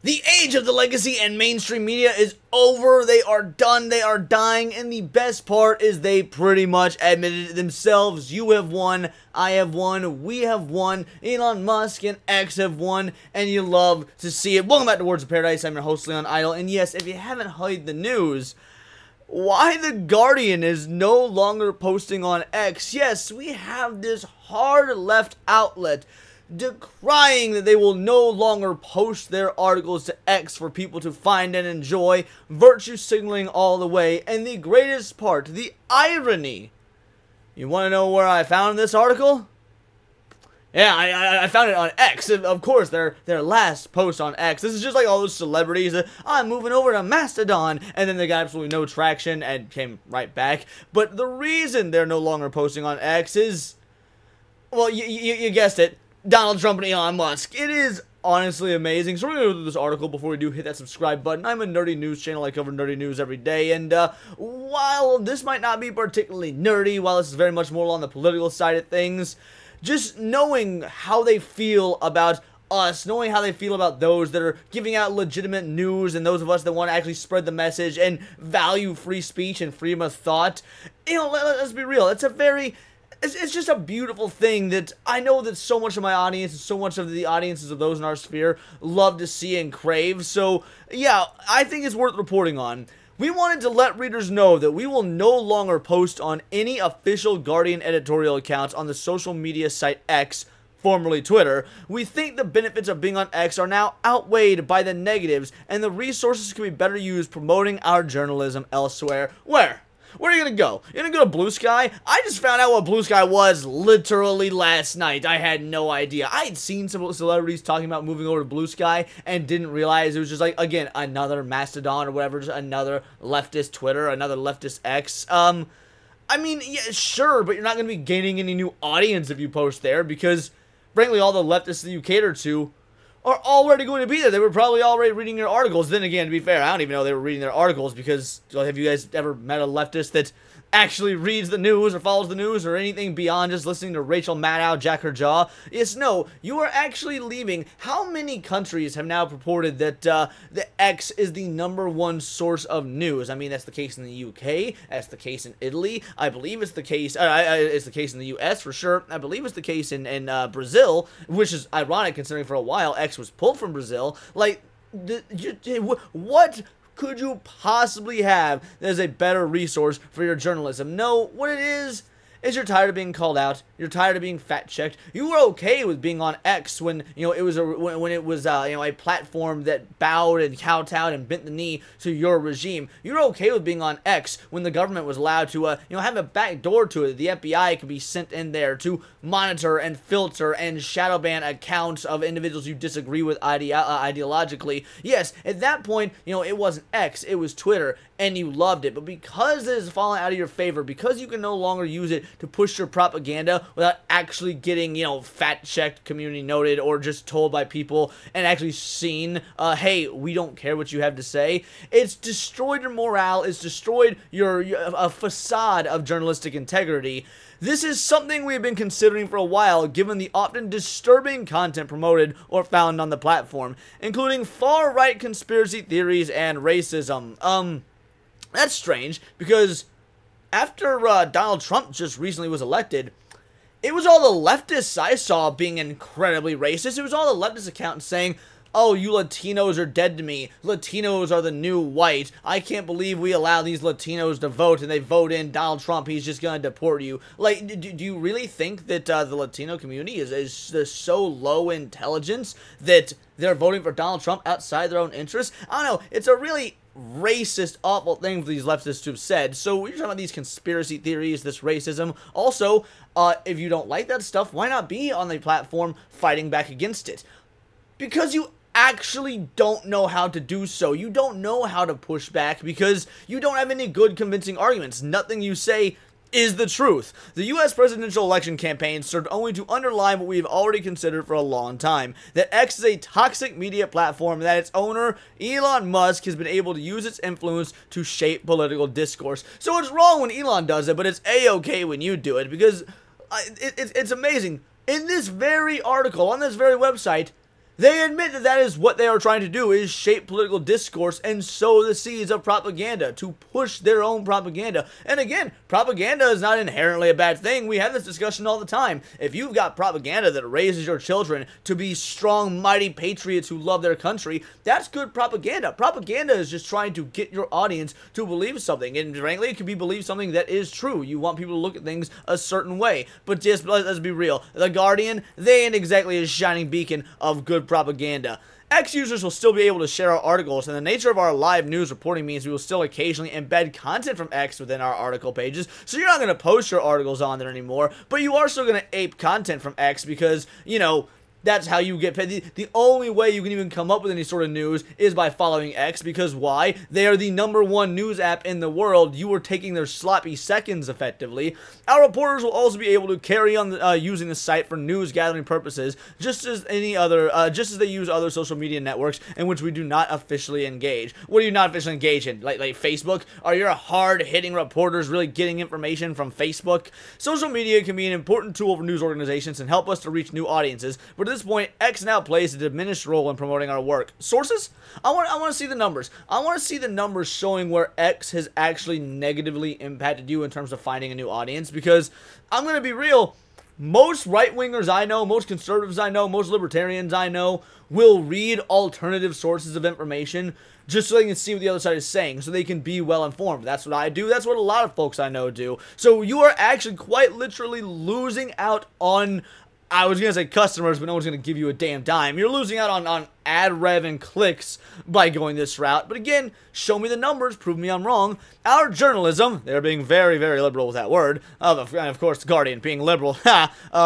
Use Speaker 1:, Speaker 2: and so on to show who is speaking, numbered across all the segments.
Speaker 1: The age of the legacy and mainstream media is over. They are done. They are dying. And the best part is they pretty much admitted it themselves. You have won. I have won. We have won. Elon Musk and X have won. And you love to see it. Welcome back to Words of Paradise. I'm your host, Leon Idle. And yes, if you haven't heard the news, why the Guardian is no longer posting on X. Yes, we have this hard left outlet decrying that they will no longer post their articles to X for people to find and enjoy, virtue signaling all the way, and the greatest part, the irony. You want to know where I found this article? Yeah, I found it on X. Of course, their last post on X. This is just like all those celebrities that, I'm moving over to Mastodon, and then they got absolutely no traction and came right back. But the reason they're no longer posting on X is, well, you guessed it, Donald Trump and Elon Musk. It is honestly amazing. So we're going to go through this article before we do hit that subscribe button. I'm a nerdy news channel. I cover nerdy news every day. And while this might not be particularly nerdy, while this is very much more on the political side of things, just knowing how they feel about us, knowing how they feel about those that are giving out legitimate news and those of us that want to actually spread the message and value free speech and freedom of thought, you know, let's be real. It's just a beautiful thing that I know that so much of my audience and so much of the audiences of those in our sphere love to see and crave. So, yeah, I think it's worth reporting on. We wanted to let readers know that we will no longer post on any official Guardian editorial accounts on the social media site X, formerly Twitter. We think the benefits of being on X are now outweighed by the negatives, and the resources can be better used promoting our journalism elsewhere. Where are you going to go? You're going to go to Blue Sky? I just found out what Blue Sky was literally last night. I had no idea. I had seen some celebrities talking about moving over to Blue Sky and didn't realize it was just like, again, another Mastodon or whatever, just another leftist Twitter, another leftist X. I mean, yeah, sure, but you're not going to be gaining any new audience if you post there because, frankly, all the leftists that you cater to are already going to be there. They were probably already reading your articles. Then again, to be fair, I don't even know they were reading their articles because, have you guys ever met a leftist that actually reads the news or follows the news or anything beyond just listening to Rachel Maddow jack her jaw? Yes, no, you are actually leaving. How many countries have now purported that the X is the #1 source of news? I mean, that's the case in the UK, that's the case in Italy, I believe it's the case, it's the case in the US for sure, I believe it's the case in Brazil, which is ironic considering for a while X was pulled from Brazil. Like, what could you possibly have that is a better resource for your journalism? No, what it is you're tired of being called out. You're tired of being fact-checked. You were okay with being on X when, you know, it was a platform that bowed and kowtowed and bent the knee to your regime. You were okay with being on X when the government was allowed to, have a back door to it. The FBI could be sent in there to monitor and filter and shadow ban accounts of individuals you disagree with ideologically. Yes, at that point, it wasn't X, it was Twitter, and you loved it. But because it has fallen out of your favor, because you can no longer use it to push your propaganda without actually getting, fact-checked, community noted, or just told by people and actually seen, hey, we don't care what you have to say, it's destroyed your morale, it's destroyed your facade of journalistic integrity. This is something we've been considering for a while, given the often disturbing content promoted or found on the platform, including far-right conspiracy theories and racism. That's strange, because after Donald Trump just recently was elected, it was all the leftists I saw being incredibly racist. It was all the leftist accounts saying, oh, you Latinos are dead to me. Latinos are the new white. I can't believe we allow these Latinos to vote and they vote in Donald Trump. He's just going to deport you. Like, do you really think that the Latino community is so low intelligence that they're voting for Donald Trump outside their own interests? I don't know. It's a really racist, awful thing for these leftists to have said. So we're talking about these conspiracy theories, this racism. Also, if you don't like that stuff, why not be on the platform fighting back against it? Because you actually don't know how to do so. You don't know how to push back because you don't have any good convincing arguments. Nothing you say is the truth. The U.S. presidential election campaign served only to underline what we've already considered for a long time, that X is a toxic media platform and that its owner, Elon Musk, has been able to use its influence to shape political discourse. So it's wrong when Elon does it, but it's a-okay when you do it, because it's amazing. In this very article, on this very website, They admit that that is what they are trying to do, is shape political discourse and sow the seeds of propaganda to push their own propaganda. And again, propaganda is not inherently a bad thing. We have this discussion all the time. If you've got propaganda that raises your children to be strong, mighty patriots who love their country, that's good propaganda. Propaganda is just trying to get your audience to believe something. And frankly, it can be believe something that is true. You want people to look at things a certain way. But just let's be real. The Guardian, they ain't exactly a shining beacon of good propaganda. X users will still be able to share our articles, and the nature of our live news reporting means we will still occasionally embed content from X within our article pages, so you're not going to post your articles on there anymore, but you are still going to ape content from X because, you know, that's how you get paid. The only way you can even come up with any sort of news is by following X, because why? They are the #1 news app in the world. You are taking their sloppy seconds effectively. Our reporters will also be able to carry on using the site for news gathering purposes, just as they use other social media networks in which we do not officially engage. What do you not officially engage in? Like Facebook? Are your hard-hitting reporters really getting information from Facebook? Social media can be an important tool for news organizations and help us to reach new audiences, but at this point, X now plays a diminished role in promoting our work. Sources? I want to see the numbers. I want to see the numbers showing where X has actually negatively impacted you in terms of finding a new audience, because I'm going to be real, most right-wingers I know, most conservatives I know, most libertarians I know will read alternative sources of information just so they can see what the other side is saying, so they can be well informed. That's what I do. That's what a lot of folks I know do. So you are actually quite literally losing out on, I was going to say customers, but no one's going to give you a damn dime. You're losing out on ad rev and clicks by going this route. But again, show me the numbers, prove me I'm wrong. Our journalism, they're being very, very liberal with that word, and of course the Guardian being liberal,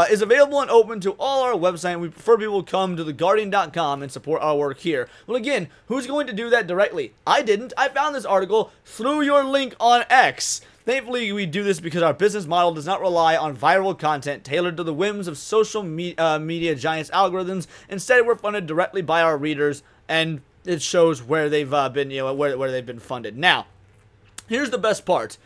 Speaker 1: is available and open to all our website. We prefer people come to theguardian.com and support our work here. Well, again, who's going to do that directly? I didn't. I found this article through your link on X. Thankfully, we do this because our business model does not rely on viral content tailored to the whims of social media giants' algorithms. Instead, we're funded directly by our readers, and it shows where they've been, where they've been funded. Now, here's the best part.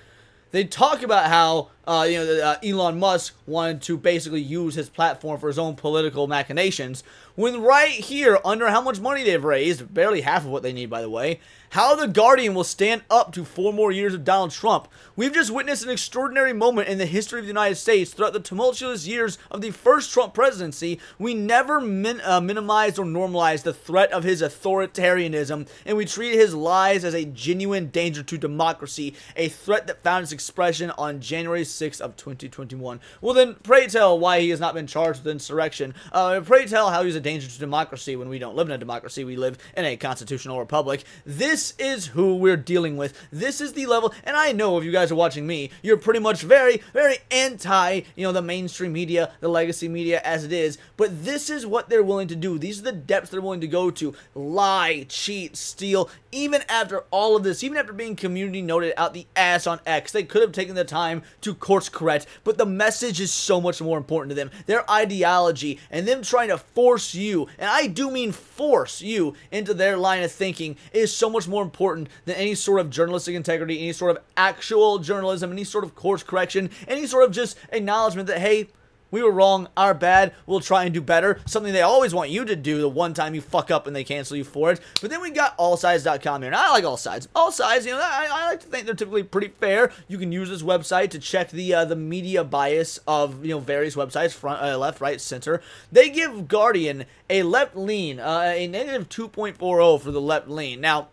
Speaker 1: They talk about how Elon Musk wanted to basically use his platform for his own political machinations, when right here, under how much money they've raised, barely half of what they need, by the way, how the Guardian will stand up to 4 more years of Donald Trump. We've just witnessed an extraordinary moment in the history of the United States. Throughout the tumultuous years of the first Trump presidency, we never minimized or normalized the threat of his authoritarianism, and we treated his lies as a genuine danger to democracy, a threat that found its expression on January 6th of 2021. Well then, pray tell why he has not been charged with insurrection. Pray tell how he's a danger to democracy when we don't live in a democracy, we live in a constitutional republic. This is who we're dealing with. This is the level, and I know if you guys are watching me, you're pretty much very, very anti, the mainstream media, the legacy media as it is, but this is what they're willing to do. These are the depths they're willing to go to. Lie, cheat, steal. Even after all of this, even after being community noted out the ass on X, they could have taken the time to course correct, but the message is so much more important to them. Their ideology and them trying to force you, and I do mean force you, into their line of thinking is so much more important than any sort of journalistic integrity, any sort of actual journalism, any sort of course correction, any sort of just acknowledgement that, hey, we were wrong, our bad, we'll try and do better. Something they always want you to do the one time you fuck up and they cancel you for it. But then we got allsides.com here. And I like All Sides. All Sides, I like to think they're typically pretty fair. You can use this website to check the media bias of, various websites, front, left, right, center. They give Guardian a left lean, a negative 2.40 for the left lean. Now,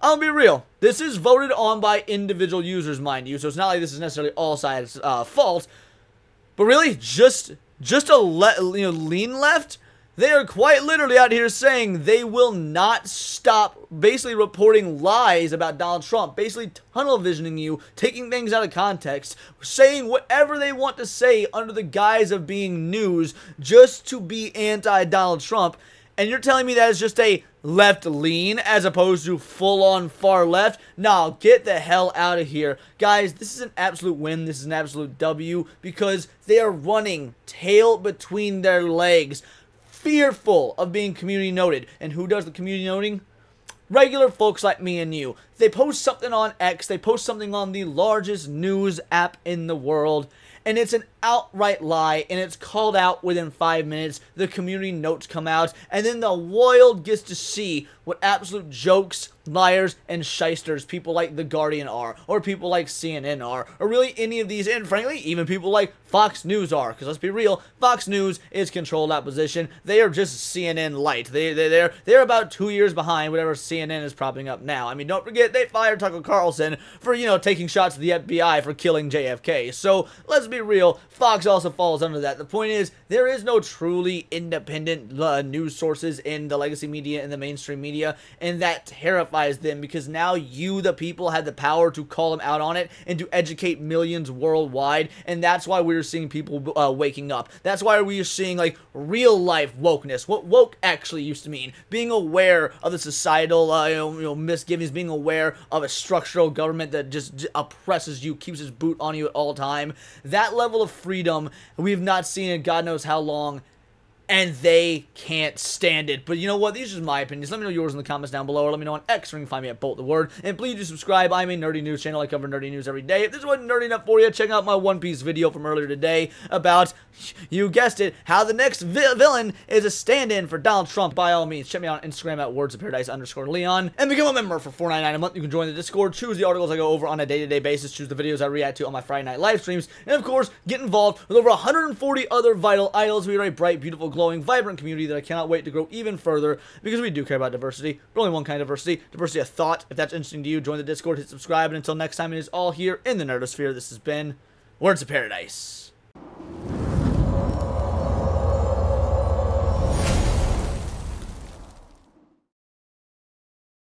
Speaker 1: I'll be real. This is voted on by individual users, mind you, so it's not like this is necessarily All Sides' fault. But really, just a lean left, they are quite literally out here saying they will not stop basically reporting lies about Donald Trump, basically tunnel visioning you, taking things out of context, saying whatever they want to say under the guise of being news just to be anti-Donald Trump. And you're telling me that is just a left lean as opposed to full-on far left? No, get the hell out of here. Guys, this is an absolute win. This is an absolute W because they are running tail between their legs, fearful of being community noted. And who does the community noting? Regular folks like me and you. They post something on X, they post something on the largest news app in the world, and it's an outright lie, and it's called out within 5 minutes. The community notes come out, and then the world gets to see what absolute jokes, liars, and shysters people like The Guardian are, or people like CNN are, or really any of these, and frankly, even people like Fox News are, because let's be real, Fox News is controlled opposition. They are just CNN light. They're about 2 years behind whatever CNN is propping up now. I mean, don't forget, they fired Tucker Carlson for, taking shots at the FBI for killing JFK. So, let's be real, Fox also falls under that. The point is, there is no truly independent news sources in the legacy media and the mainstream media, and that terrifies them because now you, the people, have the power to call them out on it and to educate millions worldwide, and that's why we're seeing people waking up. That's why we're seeing, like, real-life wokeness. What woke actually used to mean. Being aware of the societal, misgivings, being aware of a structural government that just oppresses you, keeps its boot on you at all time. That level of freedom we've not seen in God knows how long, and they can't stand it. But you know what? These are just my opinions. Let me know yours in the comments down below, or let me know on X, or you can find me at Bolt the Word. And please do subscribe. I'm a nerdy news channel. I cover nerdy news every day. If this wasn't nerdy enough for you, check out my One Piece video from earlier today about, you guessed it, how the next villain is a stand-in for Donald Trump. By all means, check me out on Instagram at wordsofparadise_Leon, and become a member for $4.99 a month. You can join the Discord, choose the articles I go over on a day-to-day basis, choose the videos I react to on my Friday night live streams, and of course, get involved with over 140 other vital idols. We are a bright, beautiful, glowing, vibrant community that I cannot wait to grow even further, because we do care about diversity, but only one kind of diversity of thought. If that's interesting to you, join the Discord, hit subscribe, and until next time, it is all here in the Nerdosphere. This has been Words of Paradise.